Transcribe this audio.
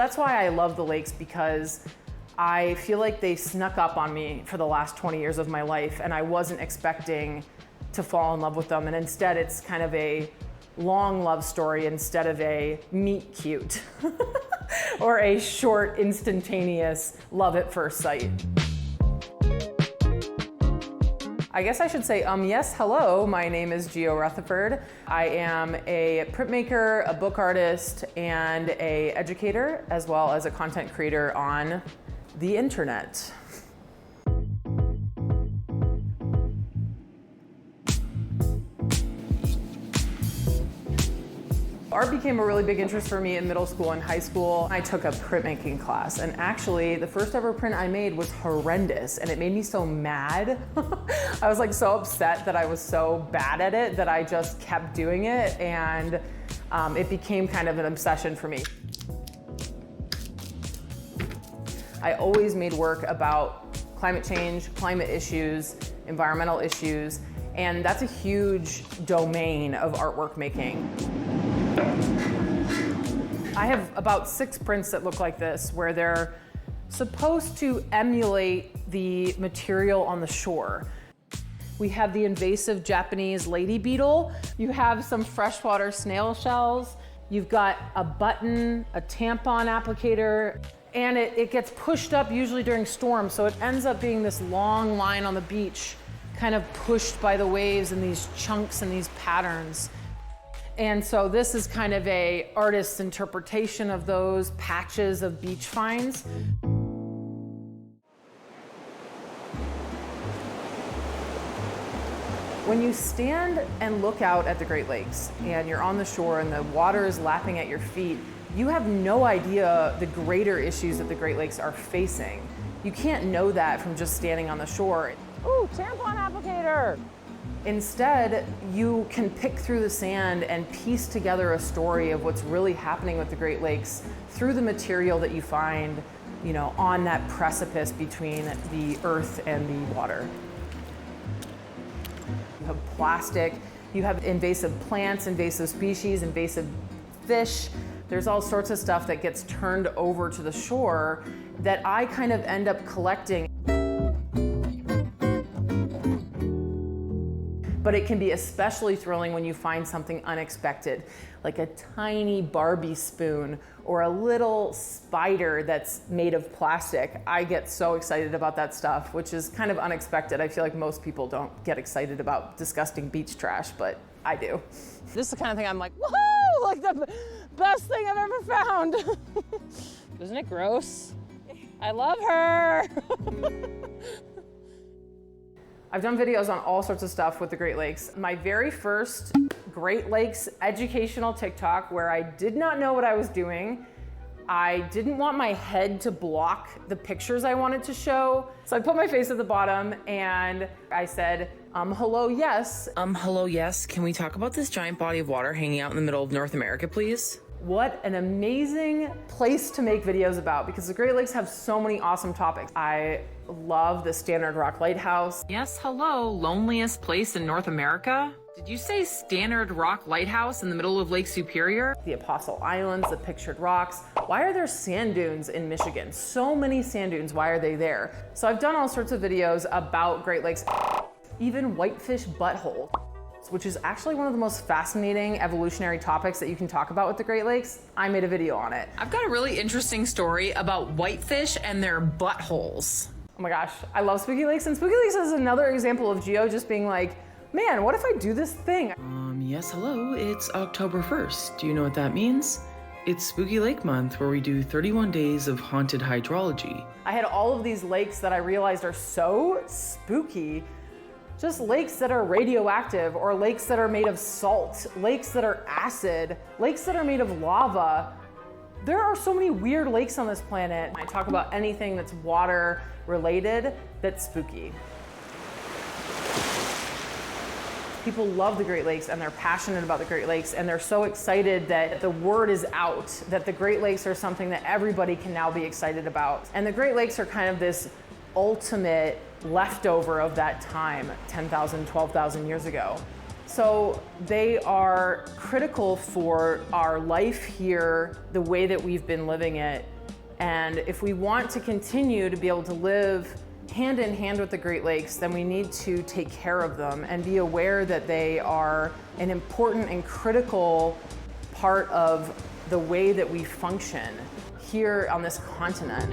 that's why I love the lakes, because I feel like they snuck up on me for the last 20 years of my life, and I wasn't expecting to fall in love with them. And instead, it's kind of a long love story instead of a meet cute or a short, instantaneous love at first sight. I guess I should say, yes, hello, my name is Gio Rutherford. I am a printmaker, a book artist, and an educator, as well as a content creator on the internet. Art became a really big interest for me in middle school and high school. I took a printmaking class, and actually the first ever print I made was horrendous, and it made me so mad. I was like so upset that I was so bad at it that I just kept doing it, and it became kind of an obsession for me. I always made work about climate change, climate issues, environmental issues, and that's a huge domain of artwork making. I have about 6 prints that look like this, where they're supposed to emulate the material on the shore. We have the invasive Japanese lady beetle. You have some freshwater snail shells. You've got a button, a tampon applicator, and it gets pushed up usually during storms, so it ends up being this long line on the beach, kind of pushed by the waves in these chunks and these patterns. And so this is kind of a artist's interpretation of those patches of beach finds. When you stand and look out at the Great Lakes and you're on the shore and the water is lapping at your feet, you have no idea the greater issues that the Great Lakes are facing. You can't know that from just standing on the shore. Ooh, tampon applicator! Instead, you can pick through the sand and piece together a story of what's really happening with the Great Lakes through the material that you find, on that precipice between the earth and the water. You have plastic, you have invasive plants, invasive species, invasive fish. There's all sorts of stuff that gets turned over to the shore that I kind of end up collecting. But it can be especially thrilling when you find something unexpected, like a tiny Barbie spoon or a little spider that's made of plastic. I get so excited about that stuff, which is kind of unexpected. I feel like most people don't get excited about disgusting beach trash, but I do. This is the kind of thing I'm like, woohoo, like the best thing I've ever found. Isn't it gross? I love her. I've done videos on all sorts of stuff with the Great Lakes. My very first Great Lakes educational TikTok, where I did not know what I was doing. I didn't want my head to block the pictures I wanted to show. So I put my face at the bottom and I said, hello, yes. Hello, yes. Can we talk about this giant body of water hanging out in the middle of North America, please? What an amazing place to make videos about, because the Great Lakes have so many awesome topics. I love the Stannard Rock Lighthouse. Yes, hello, loneliest place in North America? Did you say Stannard Rock Lighthouse in the middle of Lake Superior? The Apostle Islands, the Pictured Rocks. Why are there sand dunes in Michigan? So many sand dunes, why are they there? So I've done all sorts of videos about Great Lakes, even whitefish butthole, which is actually one of the most fascinating evolutionary topics that you can talk about with the Great Lakes. I made a video on it. I've got a really interesting story about whitefish and their buttholes. Oh my gosh, I love Spooky Lakes, and Spooky Lakes is another example of Gio just being like, man, what if I do this thing? Yes, hello, it's October 1st. Do you know what that means? It's Spooky Lake Month, where we do 31 days of haunted hydrology. I had all of these lakes that I realized are so spooky. Just lakes that are radioactive, or lakes that are made of salt, lakes that are acid, lakes that are made of lava. There are so many weird lakes on this planet. I talk about anything that's water related that's spooky. People love the Great Lakes and they're passionate about the Great Lakes, and they're so excited that the word is out that the Great Lakes are something that everybody can now be excited about. And the Great Lakes are kind of this ultimate leftover of that time, 10,000, 12,000 years ago. So they are critical for our life here, the way that we've been living it. And if we want to continue to be able to live hand in hand with the Great Lakes, then we need to take care of them and be aware that they are an important and critical part of the way that we function here on this continent.